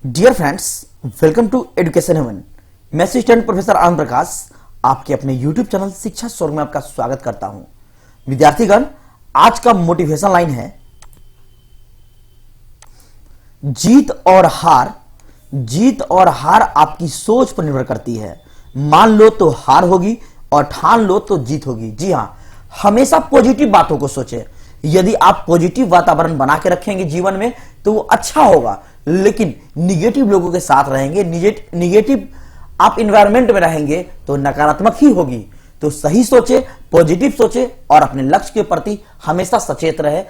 Dear friends, welcome to education haven. मैं assistant professor Anand Prakash आपके अपने यूट्यूब चैनल शिक्षा स्वर्ग में आपका स्वागत करता हूं। विद्यार्थीगण, आज का मोटिवेशन लाइन है जीत और हार आपकी सोच पर निर्भर करती है। मान लो तो हार होगी और ठान लो तो जीत होगी। जी हां, हमेशा पॉजिटिव बातों को सोचें। यदि आप पॉजिटिव वातावरण बना के रखेंगे जीवन में तो वो अच्छा होगा, लेकिन निगेटिव लोगों के साथ रहेंगे, निगेटिव आप इन्वायरमेंट में रहेंगे तो नकारात्मक ही होगी। तो सही सोचे, पॉजिटिव सोचे और अपने लक्ष्य के प्रति हमेशा सचेत रहे।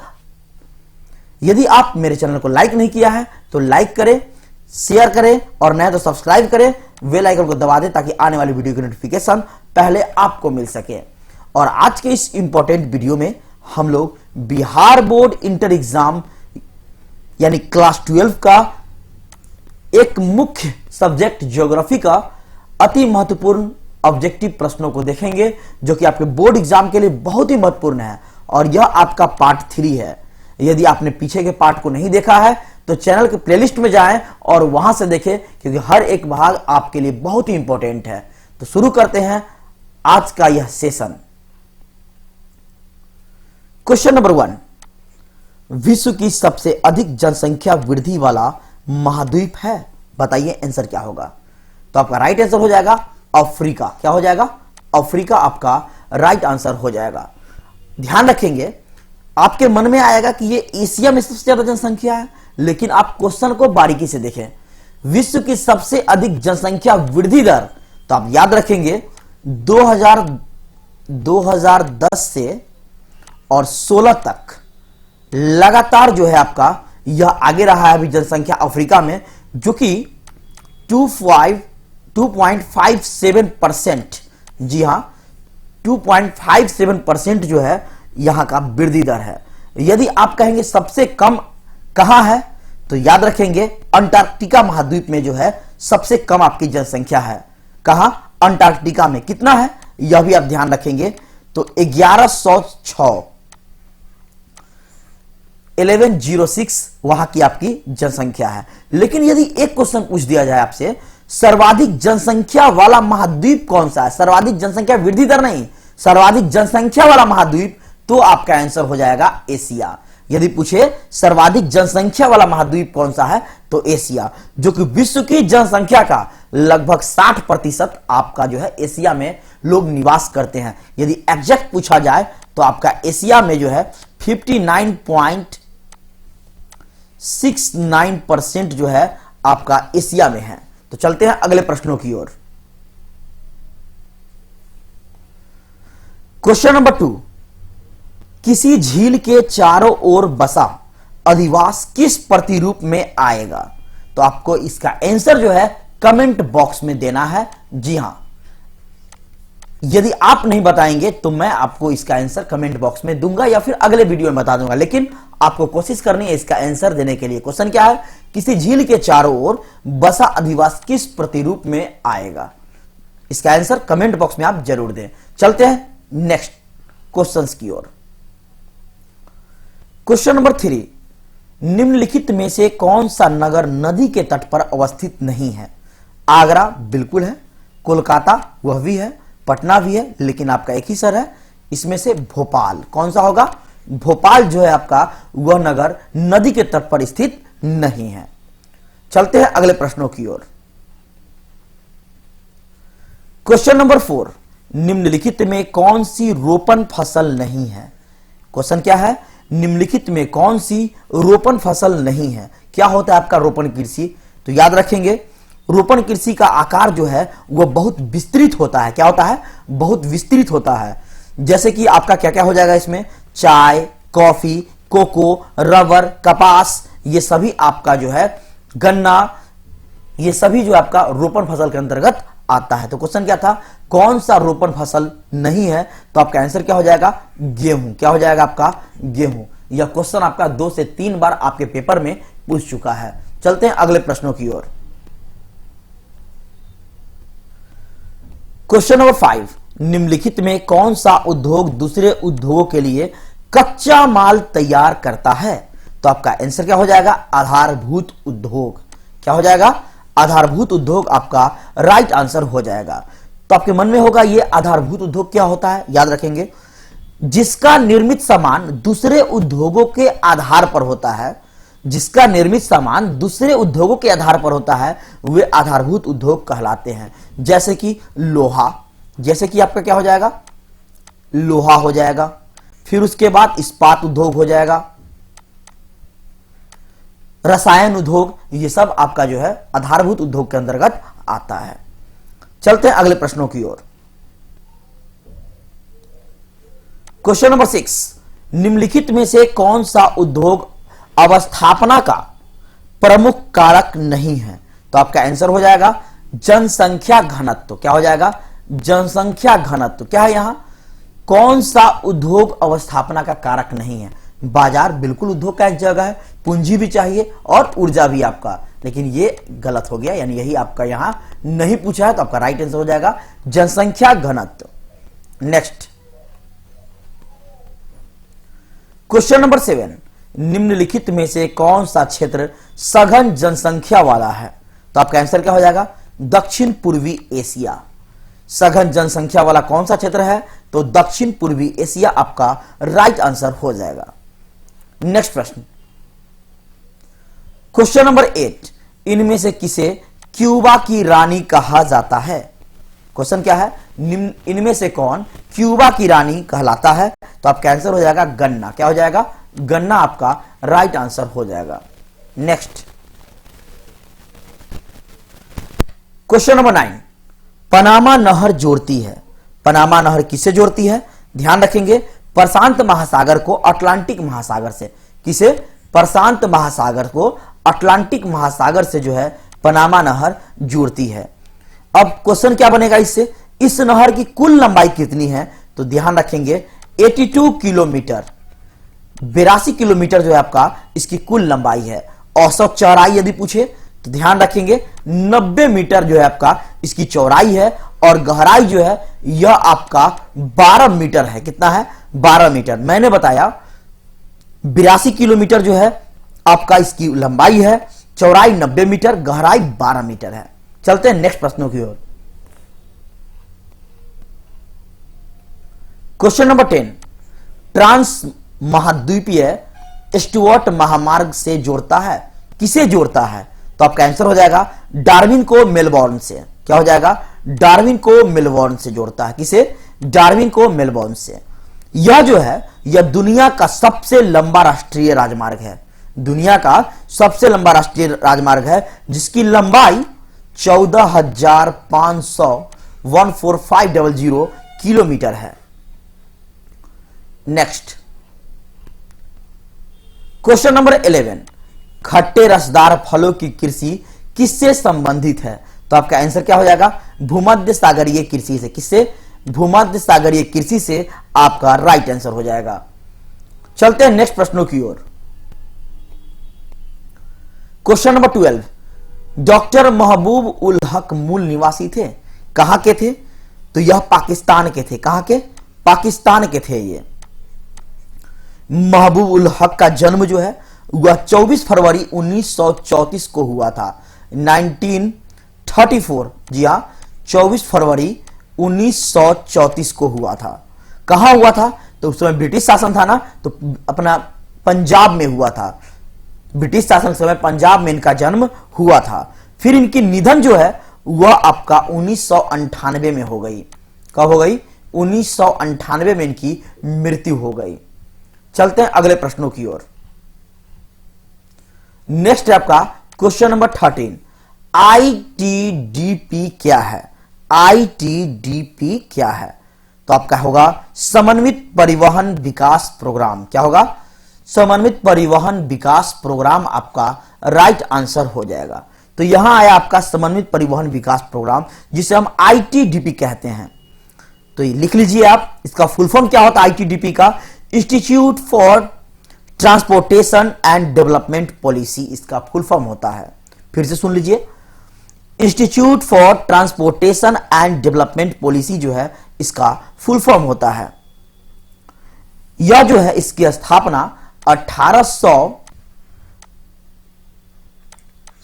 यदि आप मेरे चैनल को लाइक नहीं किया है तो लाइक करें, शेयर करें और नया तो सब्सक्राइब करें, बेल आइकन को दबा दें ताकि आने वाली वीडियो की नोटिफिकेशन पहले आपको मिल सके। और आज के इस इंपॉर्टेंट वीडियो में हम लोग बिहार बोर्ड इंटर एग्जाम यानी क्लास 12 का एक मुख्य सब्जेक्ट ज्योग्राफी का अति महत्वपूर्ण ऑब्जेक्टिव प्रश्नों को देखेंगे, जो कि आपके बोर्ड एग्जाम के लिए बहुत ही महत्वपूर्ण है। और यह आपका पार्ट 3 है। यदि आपने पीछे के पार्ट को नहीं देखा है तो चैनल के प्लेलिस्ट में जाएं और वहां से देखें, क्योंकि हर एक भाग आपके लिए बहुत ही इंपॉर्टेंट है। तो शुरू करते हैं आज का यह सेशन। क्वेश्चन नंबर 1, विश्व की सबसे अधिक जनसंख्या वृद्धि वाला महाद्वीप है? बताइए आंसर क्या होगा। तो आपका राइट आंसर हो जाएगा अफ्रीका। क्या हो जाएगा? अफ्रीका आपका राइट आंसर हो जाएगा। ध्यान रखेंगे, आपके मन में आएगा कि ये एशिया में सबसे ज्यादा जनसंख्या है, लेकिन आप क्वेश्चन को बारीकी से देखें। विश्व की सबसे अधिक जनसंख्या वृद्धि दर, तो आप याद रखेंगे 2010 से और 16 तक लगातार जो है आपका यह आगे रहा है अभी जनसंख्या अफ्रीका में, जो कि 2.57%। जी हां, 2.57% जो है यहां का वृद्धि दर है। यदि आप कहेंगे सबसे कम कहां है, तो याद रखेंगे अंटार्कटिका महाद्वीप में जो है सबसे कम आपकी जनसंख्या है। कहां? अंटार्कटिका में। कितना है यह भी आप ध्यान रखेंगे, तो 1106 वहां की आपकी जनसंख्या है। लेकिन यदि एक क्वेश्चन पूछ दिया जाए आपसे, सर्वाधिक जनसंख्या वाला महाद्वीप कौन सा है? सर्वाधिक जनसंख्या वृद्धि दर नहीं, सर्वाधिक जनसंख्या वाला महाद्वीप, तो आपका आंसर हो जाएगा एशिया। यदि पूछे सर्वाधिक जनसंख्या वाला महाद्वीप कौन सा है, तो एशिया, जो कि विश्व की जनसंख्या का लगभग 60% आपका जो है एशिया में लोग निवास करते हैं। यदि एग्जैक्ट पूछा जाए तो आपका एशिया में जो है 59.69% जो है आपका एशिया में है। तो चलते हैं अगले प्रश्नों की ओर। क्वेश्चन नंबर 2, किसी झील के चारों ओर बसा अधिवास किस प्रतिरूप में आएगा? तो आपको इसका आंसर जो है कमेंट बॉक्स में देना है। जी हां, यदि आप नहीं बताएंगे तो मैं आपको इसका आंसर कमेंट बॉक्स में दूंगा या फिर अगले वीडियो में बता दूंगा, लेकिन आपको कोशिश करनी है इसका आंसर देने के लिए। क्वेश्चन क्या है? किसी झील के चारों ओर बसा अधिवास किस प्रतिरूप में आएगा? इसका आंसर कमेंट बॉक्स में आप जरूर दें। चलते हैं नेक्स्ट क्वेश्चंस की ओर। क्वेश्चन नंबर 3, निम्नलिखित में से कौन सा नगर नदी के तट पर अवस्थित नहीं है? आगरा बिल्कुल है, कोलकाता वह भी है, पटना भी है, लेकिन आपका एक ही सर है। इसमें से भोपाल कौन सा होगा? भोपाल जो है आपका वह नगर नदी के तट पर स्थित नहीं है। चलते हैं अगले प्रश्नों की ओर। क्वेश्चन नंबर 4, निम्नलिखित में कौन सी रोपण फसल नहीं है? क्वेश्चन क्या है? निम्नलिखित में कौन सी रोपण फसल नहीं है? क्या होता है आपका रोपण कृषि? तो याद रखेंगे रोपण कृषि का आकार जो है वह बहुत विस्तृत होता है। क्या होता है? बहुत विस्तृत होता है। जैसे कि आपका क्या क्या हो जाएगा इसमें? चाय, कॉफी, कोको, रबर, कपास, ये सभी आपका जो है गन्ना, ये सभी जो आपका रोपण फसल के अंतर्गत आता है। तो क्वेश्चन क्या था? कौन सा रोपण फसल नहीं है? तो आपका आंसर क्या हो जाएगा? गेहूं। क्या हो जाएगा आपका? गेहूं। यह क्वेश्चन आपका 2 से 3 बार आपके पेपर में पूछ चुका है। चलते हैं अगले प्रश्नों की ओर। क्वेश्चन नंबर 5, निम्नलिखित में कौन सा उद्योग दूसरे उद्योगों के लिए कच्चा माल तैयार करता है? तो आपका आंसर क्या हो जाएगा? आधारभूत उद्योग। क्या हो जाएगा? आधारभूत उद्योग आपका राइट आंसर हो जाएगा। तो आपके मन में होगा ये आधारभूत उद्योग क्या होता है? याद रखेंगे, जिसका निर्मित सामान दूसरे उद्योगों के आधार पर होता है, जिसका निर्मित सामान दूसरे उद्योगों के आधार पर होता है, वे आधारभूत उद्योग कहलाते हैं। जैसे कि लोहा, जैसे कि आपका क्या हो जाएगा? लोहा हो जाएगा। फिर उसके बाद इस्पात उद्योग हो जाएगा, रसायन उद्योग, ये सब आपका जो है आधारभूत उद्योग के अंतर्गत आता है। चलते हैं अगले प्रश्नों की ओर। क्वेश्चन नंबर 6, निम्नलिखित में से कौन सा उद्योग अवस्थापना का प्रमुख कारक नहीं है? तो आपका आंसर हो जाएगा जनसंख्या घनत्व। क्या हो जाएगा? जनसंख्या घनत्व। क्या है यहां? कौन सा उद्योग अवस्थापना का कारक नहीं है? बाजार बिल्कुल उद्योग का एक जगह है, पूंजी भी चाहिए और ऊर्जा भी आपका, लेकिन ये गलत हो गया, यानी यही आपका यहां नहीं पूछा है, तो आपका राइट आंसर हो जाएगा जनसंख्या घनत्व। नेक्स्ट क्वेश्चन नंबर 7, निम्नलिखित में से कौन सा क्षेत्र सघन जनसंख्या वाला है? तो आपका आंसर क्या हो जाएगा? दक्षिण पूर्वी एशिया। सघन जनसंख्या वाला कौन सा क्षेत्र है? तो दक्षिण पूर्वी एशिया आपका राइट आंसर हो जाएगा। नेक्स्ट प्रश्न, क्वेश्चन नंबर 8, इनमें से किसे क्यूबा की रानी कहा जाता है? क्वेश्चन क्या है? इनमें से कौन क्यूबा की रानी कहलाता है? तो आपका आंसर हो जाएगा गन्ना। क्या हो जाएगा? गन्ना आपका राइट आंसर हो जाएगा। नेक्स्ट क्वेश्चन नंबर 9, पनामा नहर जोड़ती है। पनामा नहर किसे जोड़ती है? ध्यान रखेंगे, प्रशांत महासागर को अटलांटिक महासागर से। किसे? प्रशांत महासागर को अटलांटिक महासागर से जो है पनामा नहर जुड़ती है। अब क्वेश्चन क्या बनेगा इससे? इस नहर की कुल लंबाई कितनी है? तो ध्यान रखेंगे 82 किलोमीटर, 82 किलोमीटर जो है आपका इसकी कुल लंबाई है। औसत चौड़ाई यदि पूछे तो ध्यान रखेंगे 90 मीटर जो है आपका इसकी चौड़ाई है, और गहराई जो है यह आपका 12 मीटर है। कितना है? 12 मीटर। मैंने बताया 82 किलोमीटर जो है आपका इसकी लंबाई है, चौड़ाई 90 मीटर, गहराई 12 मीटर है। चलते हैं नेक्स्ट प्रश्नों की ओर। क्वेश्चन नंबर 10, ट्रांस महाद्वीपीय स्टुअर्ट महामार्ग से जोड़ता है। किसे जोड़ता है? तो आपका आंसर हो जाएगा डार्विन को मेलबोर्न से। क्या हो जाएगा? डार्विन को मेलबोर्न से जोड़ता है। किसे? डार्विन को मेलबोर्न से। यह जो है यह दुनिया का सबसे लंबा राष्ट्रीय राजमार्ग है। दुनिया का सबसे लंबा राष्ट्रीय राजमार्ग है, जिसकी लंबाई 14,500 किलोमीटर है। नेक्स्ट क्वेश्चन नंबर 11, खट्टे रसदार फलों की कृषि किससे संबंधित है? तो आपका आंसर क्या हो जाएगा? भूमध्य सागरीय कृषि से। किससे? भूमध्य सागरीय कृषि से आपका राइट आंसर हो जाएगा। चलते हैं नेक्स्ट प्रश्नों की ओर। क्वेश्चन नंबर 12, डॉक्टर महबूब उल हक मूल निवासी थे। कहां के थे? तो यह पाकिस्तान के थे। कहां के? पाकिस्तान के थे। ये महबूब उल हक का जन्म जो है वह 24 फरवरी 1934 को हुआ था। 1934, जी हां, 24 फरवरी 1934 को हुआ था। कहां हुआ था? तो उस समय ब्रिटिश शासन था ना, तो अपना पंजाब में हुआ था। ब्रिटिश शासन के समय पंजाब में इनका जन्म हुआ था। फिर इनकी निधन जो है वह आपका 1998 में हो गई। कब हो गई? 1998 में इनकी मृत्यु हो गई। चलते हैं अगले प्रश्नों की ओर। नेक्स्ट है आपका क्वेश्चन नंबर 13, आईटीडीपी क्या है? आईटीडीपी क्या है? तो आपका होगा समन्वित परिवहन विकास प्रोग्राम। क्या होगा? समन्वित परिवहन विकास प्रोग्राम आपका राइट आंसर हो जाएगा। तो यहां आया आपका समन्वित परिवहन विकास प्रोग्राम, जिसे हम आईटीडीपी कहते हैं। तो ये लिख लीजिए आप, इसका फुल फॉर्म क्या होता है आईटीडीपी का? Institute for transportation and development policy इसका फुल फॉर्म होता है। फिर से सुन लीजिए, institute for transportation and development policy जो है इसका फुल फॉर्म होता है। यह जो है इसकी स्थापना 1800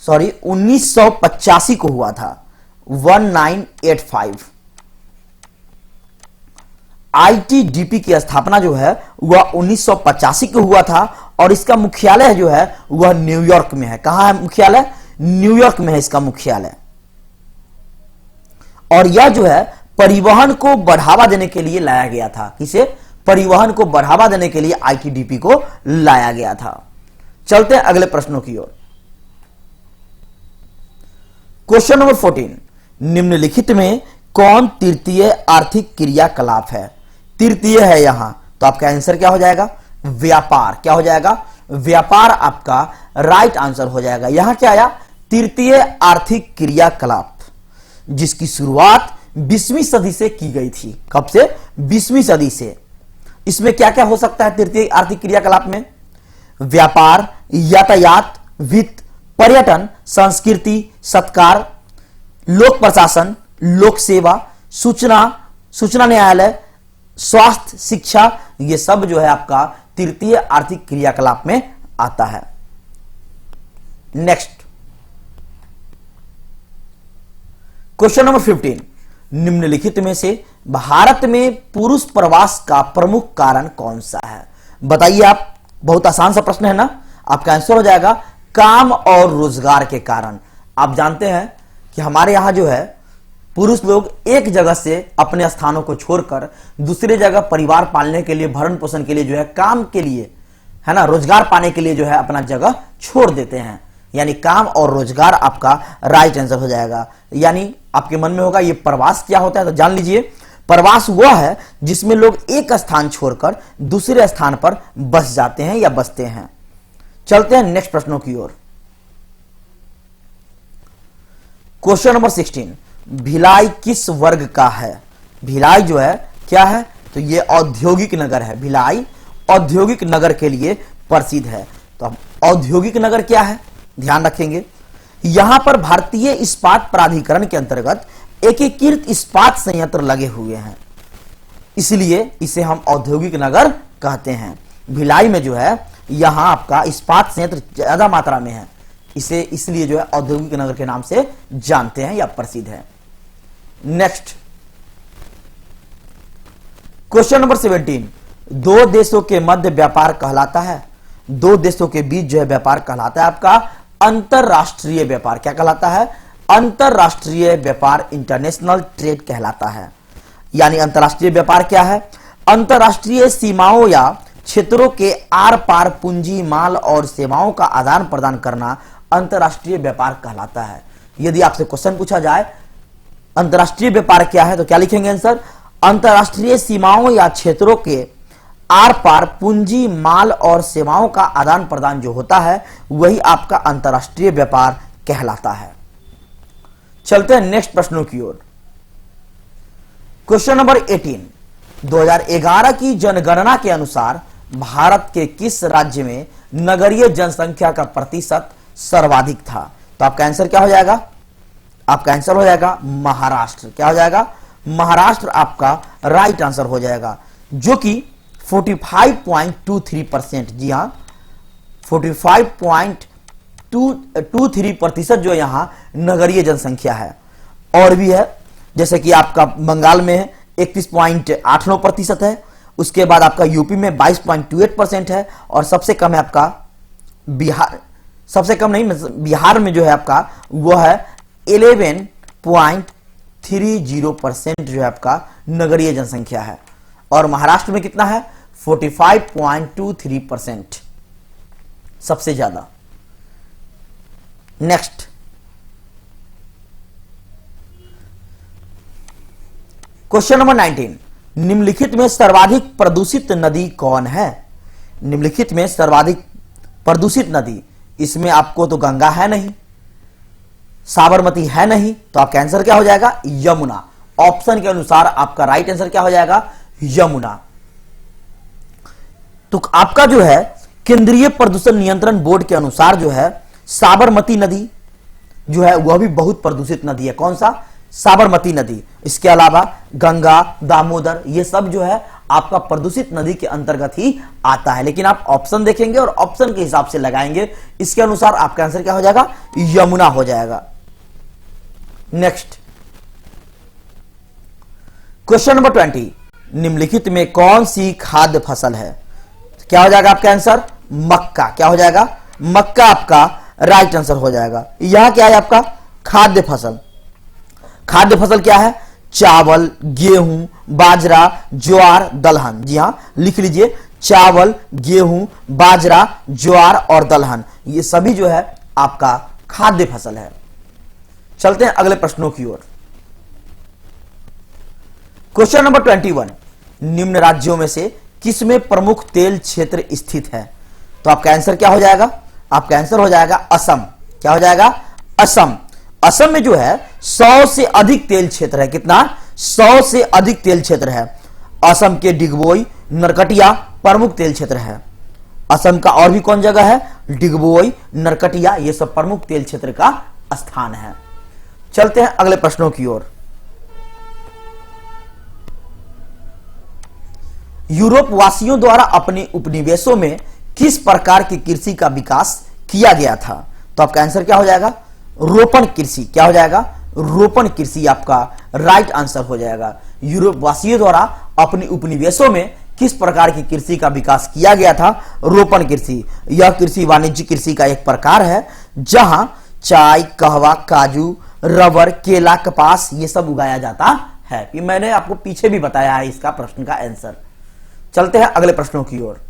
सॉरी 1985 को हुआ था, 1985। आईटीडीपी की स्थापना जो है वह 1985 को हुआ था और इसका मुख्यालय जो है वह न्यूयॉर्क में है। कहां है मुख्यालय? न्यूयॉर्क में है इसका मुख्यालय। और यह जो है परिवहन को बढ़ावा देने के लिए लाया गया था। किसे? परिवहन को बढ़ावा देने के लिए आईटीडीपी को लाया गया था। चलते हैं अगले प्रश्नों की ओर। क्वेश्चन नंबर 14, निम्नलिखित में कौन तृतीय आर्थिक क्रियाकलाप है? तृतीय है यहां, तो आपका आंसर क्या हो जाएगा? व्यापार। क्या हो जाएगा? व्यापार आपका राइट आंसर हो जाएगा। यहां क्या आया? तृतीय आर्थिक क्रियाकलाप, जिसकी शुरुआत 20वीं सदी से की गई थी। कब से? 20वीं सदी से। इसमें क्या क्या हो सकता है तृतीय आर्थिक क्रियाकलाप में? व्यापार, यातायात, वित्त, पर्यटन, संस्कृति, सत्कार, लोक प्रशासन, लोक सेवा, सूचना न्यायालय, स्वास्थ्य, शिक्षा, ये सब जो है आपका तृतीय आर्थिक क्रियाकलाप में आता है। नेक्स्ट क्वेश्चन नंबर 15, निम्नलिखित में से भारत में पुरुष प्रवास का प्रमुख कारण कौन सा है? बताइए आप। बहुत आसान सा प्रश्न है ना। आपका आंसर हो जाएगा काम और रोजगार के कारण। आप जानते हैं कि हमारे यहां जो है पुरुष लोग एक जगह से अपने स्थानों को छोड़कर दूसरी जगह परिवार पालने के लिए, भरण पोषण के लिए जो है, काम के लिए, है ना, रोजगार पाने के लिए जो है अपना जगह छोड़ देते हैं। यानी काम और रोजगार आपका राइट आंसर हो जाएगा। यानी आपके मन में होगा ये प्रवास क्या होता है, तो जान लीजिए प्रवास वह है जिसमें लोग एक स्थान छोड़कर दूसरे स्थान पर बस जाते हैं या बसते हैं। चलते हैं नेक्स्ट प्रश्नों की ओर। क्वेश्चन नंबर 16, भिलाई किस वर्ग का है? भिलाई जो है क्या है? तो ये औद्योगिक नगर है। भिलाई औद्योगिक नगर के लिए प्रसिद्ध है। तो अब औद्योगिक नगर क्या है ध्यान रखेंगे। यहां पर भारतीय इस्पात प्राधिकरण के अंतर्गत एकीकृत इस्पात संयंत्र लगे हुए हैं, इसलिए इसे हम औद्योगिक नगर कहते हैं। भिलाई में जो है यहां आपका इस्पात संयंत्र ज्यादा मात्रा में है, इसे इसलिए जो है औद्योगिक नगर के नाम से जानते हैं या प्रसिद्ध है। नेक्स्ट क्वेश्चन नंबर 17, दो देशों के मध्य व्यापार कहलाता है? दो देशों के बीच जो है व्यापार कहलाता है आपका अंतरराष्ट्रीय व्यापार। क्या कहलाता है? अंतरराष्ट्रीय व्यापार, इंटरनेशनल ट्रेड कहलाता है। यानी अंतरराष्ट्रीय व्यापार क्या है? अंतरराष्ट्रीय सीमाओं या क्षेत्रों के आर पार पूंजी, माल और सेवाओं का आदान प्रदान करना अंतरराष्ट्रीय व्यापार कहलाता है। यदि आपसे क्वेश्चन पूछा जाए अंतरराष्ट्रीय व्यापार क्या है, तो क्या लिखेंगे आंसर? अंतरराष्ट्रीय सीमाओं या क्षेत्रों के आर पार पूंजी, माल और सेवाओं का आदान प्रदान जो होता है वही आपका अंतरराष्ट्रीय व्यापार कहलाता है। चलते हैं नेक्स्ट प्रश्नों की ओर। क्वेश्चन नंबर 18, 2011 की जनगणना के अनुसार भारत के किस राज्य में नगरीय जनसंख्या का प्रतिशत सर्वाधिक था? तो आपका आंसर क्या हो जाएगा? आपका आंसर हो जाएगा महाराष्ट्र। क्या हो जाएगा? महाराष्ट्र आपका राइट आंसर हो जाएगा, जो कि 45.23%। जी हां, 45.23% जो यहां नगरीय जनसंख्या है। और भी है, जैसे कि आपका बंगाल में 31.89% है, उसके बाद आपका यूपी में 22.28% है, और सबसे कम है आपका बिहार, सबसे कम नहीं, बिहार में जो है आपका वो है 11.30% जो है आपका नगरीय जनसंख्या है। और महाराष्ट्र में कितना है? 45.23%, सबसे ज्यादा। नेक्स्ट क्वेश्चन नंबर 19, निम्नलिखित में सर्वाधिक प्रदूषित नदी कौन है? निम्नलिखित में सर्वाधिक प्रदूषित नदी, इसमें आपको तो गंगा है नहीं, साबरमती है नहीं, तो आपका आंसर क्या हो जाएगा? यमुना। ऑप्शन के अनुसार आपका राइट आंसर क्या हो जाएगा? यमुना। तो आपका जो है केंद्रीय प्रदूषण नियंत्रण बोर्ड के अनुसार जो है साबरमती नदी जो है वह भी बहुत प्रदूषित नदी है। कौन सा? साबरमती नदी। इसके अलावा गंगा, दामोदर, ये सब जो है आपका प्रदूषित नदी के अंतर्गत ही आता है। लेकिन आप ऑप्शन देखेंगे और ऑप्शन के हिसाब से लगाएंगे, इसके अनुसार आपका आंसर क्या हो जाएगा, यमुना हो जाएगा। नेक्स्ट क्वेश्चन नंबर 20, निम्नलिखित में कौन सी खाद्य फसल है? क्या हो जाएगा आपका आंसर, मक्का। क्या हो जाएगा, मक्का आपका राइट आंसर हो जाएगा। यह क्या है आपका खाद्य फसल। खाद्य फसल क्या है, चावल, गेहूं, बाजरा, ज्वार, दलहन। जी हां, लिख लीजिए, चावल, गेहूं, बाजरा, ज्वार और दलहन, ये सभी जो है आपका खाद्य फसल है। चलते हैं अगले प्रश्नों की ओर। क्वेश्चन नंबर 21, निम्न राज्यों में से किसमें प्रमुख तेल क्षेत्र स्थित है? तो आपका आंसर क्या हो जाएगा, आपका आंसर हो जाएगा असम। क्या हो जाएगा, असम। असम में जो है 100 से अधिक तेल क्षेत्र है। कितना, 100 से अधिक तेल क्षेत्र है। असम के डिगबोई, नरकटिया प्रमुख तेल क्षेत्र है। असम का और भी कौन जगह है, डिगबोई, नरकटिया, ये सब प्रमुख तेल क्षेत्र का स्थान है। चलते हैं अगले प्रश्नों की ओर। यूरोप वासियों द्वारा अपने उपनिवेशों में किस प्रकार की कृषि का विकास किया गया था? तो आपका आंसर क्या हो जाएगा, रोपण कृषि। क्या हो जाएगा, रोपण कृषि आपका राइट आंसर हो जाएगा। यूरोप वासियों द्वारा अपने उपनिवेशों में किस प्रकार की कृषि का विकास किया गया था, रोपण कृषि। यह कृषि वाणिज्यिक कृषि का एक प्रकार है जहां चाय, कहवा, काजू, रबर, केला, कपास ये सब उगाया जाता है। ये मैंने आपको पीछे भी बताया है इसका प्रश्न का आंसर। चलते हैं अगले प्रश्नों की ओर।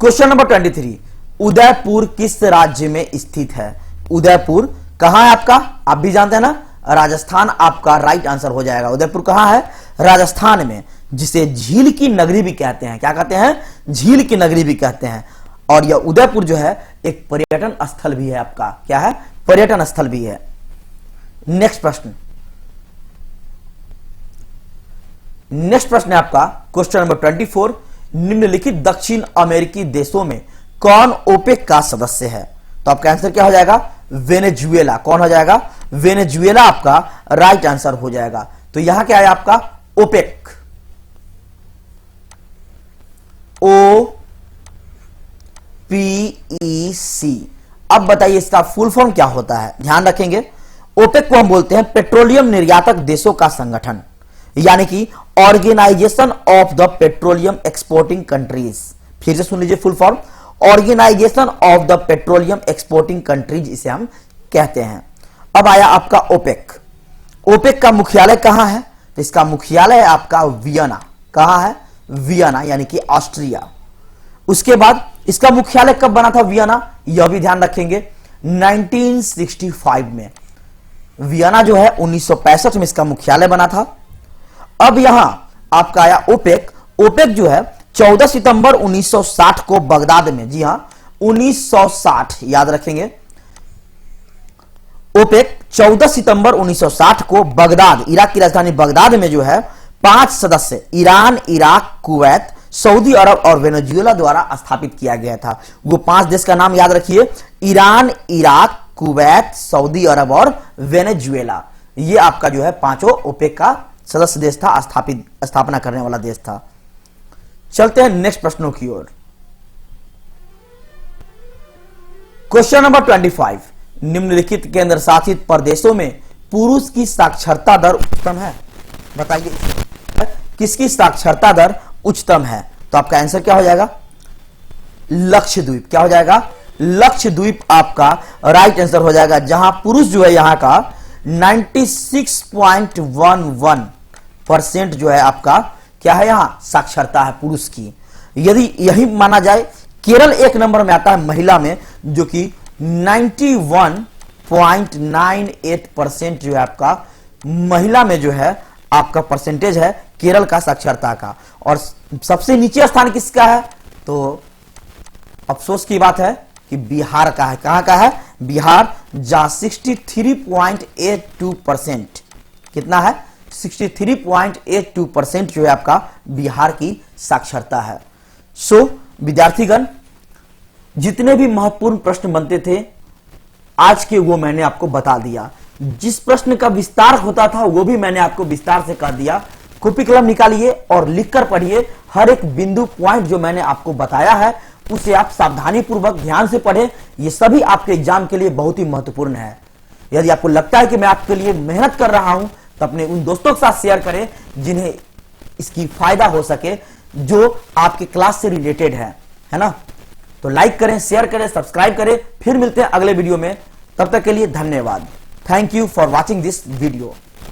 क्वेश्चन नंबर 23, उदयपुर किस राज्य में स्थित है? उदयपुर कहां है आपका, आप भी जानते हैं ना, राजस्थान आपका राइट आंसर हो जाएगा। उदयपुर कहां है, राजस्थान में, जिसे झील की नगरी भी कहते हैं। क्या कहते हैं, झील की नगरी भी कहते हैं। और यह उदयपुर जो है एक पर्यटन स्थल भी है आपका। क्या है, पर्यटन स्थल भी है। नेक्स्ट प्रश्न, नेक्स्ट प्रश्न है आपका क्वेश्चन नंबर 24, निम्नलिखित दक्षिण अमेरिकी देशों में कौन ओपेक का सदस्य है? तो आपका आंसर क्या हो जाएगा, वेनेजुएला। कौन हो जाएगा, वेनेजुएला आपका राइट आंसर हो जाएगा। तो यहां क्या है आपका, ओपेक, OPEC। अब बताइए इसका फुल फॉर्म क्या होता है, ध्यान रखेंगे। ओपेक को हम बोलते हैं पेट्रोलियम निर्यातक देशों का संगठन, यानी कि organisation of the petroleum exporting countries. फिर से सुन लीजिए full form, organisation of the petroleum exporting countries इसे हम कहते हैं। अब आया आपका ओपेक। ओपेक का मुख्यालय कहां है? तो इसका मुख्यालय है आपका वियना। कहां है, वियना, यानी कि ऑस्ट्रिया। उसके बाद इसका मुख्यालय कब बना था वियना, यह भी ध्यान रखेंगे, 1965 में। वियना जो है 1965 में इसका मुख्यालय बना था। अब यहां आपका आया ओपेक। ओपेक जो है 14 सितंबर 1960 को बगदाद में, जी हां 1960 याद रखेंगे, ओपेक 14 सितंबर 1960 को बगदाद, इराक की राजधानी बगदाद में जो है 5 सदस्य ईरान, इराक, कुवैत, सऊदी अरब और वेनेजुएला द्वारा स्थापित किया गया था। वो 5 देश का नाम याद रखिए, ईरान, इराक, कुवैत, सऊदी अरब और वेनेजुएला। ये आपका जो है पांचों ओपेक का सदस्य देश था, स्थापना करने वाला देश था। चलते हैं नेक्स्ट प्रश्नों की ओर। क्वेश्चन नंबर 25, निम्नलिखित केंद्र शासित प्रदेशों में पुरुष की साक्षरता दर उच्चतम है? बताइए किसकी साक्षरता दर उच्चतम है? तो आपका आंसर क्या हो जाएगा, लक्षद्वीप। क्या हो जाएगा, लक्षद्वीप आपका राइट आंसर हो जाएगा, जहां पुरुष जो है यहां का 96.11% जो है आपका क्या है, यहां साक्षरता है पुरुष की। यदि यही माना जाए, केरल एक नंबर में आता है महिला में, जो कि 91.98% जो है आपका महिला में जो है आपका परसेंटेज है केरल का साक्षरता का। और सबसे नीचे स्थान किसका है? तो अफसोस की बात है कि बिहार का है। कहां का है, बिहार, जहां 63.82%, कितना है, 63.82% जो है आपका बिहार की साक्षरता है। सो विद्यार्थीगण, जितने भी महत्वपूर्ण प्रश्न बनते थे आज के वो मैंने आपको बता दिया। जिस प्रश्न का विस्तार होता था वो भी मैंने आपको विस्तार से कह दिया। कॉपी कलम निकालिए और लिखकर पढ़िए। हर एक बिंदु पॉइंट जो मैंने आपको बताया है उसे आप सावधानी पूर्वक ध्यान से पढ़ें। ये सभी आपके एग्जाम के लिए बहुत ही महत्वपूर्ण है। यदि आपको लगता है कि मैं आपके लिए मेहनत कर रहा हूं तो अपने उन दोस्तों के साथ शेयर करें जिन्हें इसकी फायदा हो सके, जो आपके क्लास से रिलेटेड है ना। तो लाइक करें, शेयर करें, सब्सक्राइब करें। फिर मिलते हैं अगले वीडियो में, तब तक के लिए धन्यवाद। Thank you for watching this video.